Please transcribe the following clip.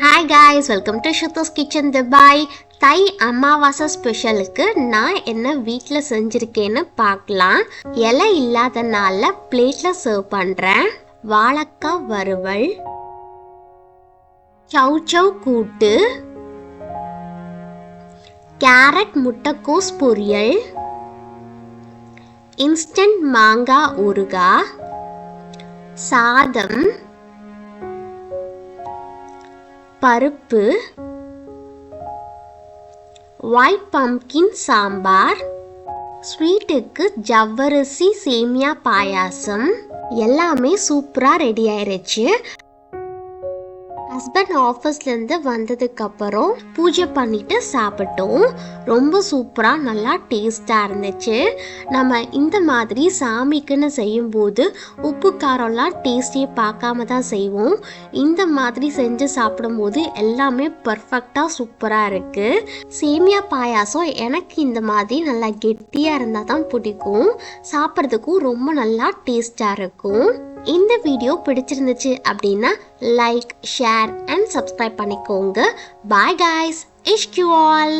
Hi guys, welcome to Shuthos kitchen Dubai. தை அமாவாசை ஸ்பெஷலுக்கு நான் என்ன வீட்டில் செஞ்சுருக்கேன்னு பார்க்கலாம். இலை இல்லாதனால பிளேட்டில் சர்வ் பண்ணுறேன். வாழைக்காய் வறுவல், சவ் சவ் கூட்டு, கேரட் முட்டைக்கோஸ் பொரியல், இன்ஸ்டன்ட் மாங்காய் ஊறுகாய், சாதம், பருப்பு, ஒயிட் பம்ப்கின் சாம்பார், ஸ்வீட்டுக்கு ஜவ்வரிசி சேமியா பாயாசம். எல்லாமே சூப்பராக ரெடி ஆயிருச்சு. ஹஸ்பண்ட் ஆஃபீஸ்லேருந்து வந்ததுக்கப்புறம் பூஜை பண்ணிட்டு சாப்பிட்டோம். ரொம்ப சூப்பராக நல்லா டேஸ்டாக இருந்துச்சு. நம்ம இந்த மாதிரி சாமிக்குன்னு செய்யும்போது உப்பு காரம்லாம் டேஸ்டியை பார்க்காம தான் செய்வோம். இந்த மாதிரி செஞ்சு சாப்பிடும்போது எல்லாமே பர்ஃபெக்டாக சூப்பராக இருக்குது. சேமியா பாயாசம் எனக்கு இந்த மாதிரி நல்லா கெட்டியாக இருந்தால் தான் பிடிக்கும். சாப்பிட்றதுக்கும் ரொம்ப நல்லா டேஸ்டாக இருக்கும். இந்த வீடியோ பிடிச்சிருந்துச்சு அப்படின்னா லைக், ஷேர் அண்ட் சப்ஸ்கிரைப் பண்ணிக்கோங்க. Bye guys, Ishq you all.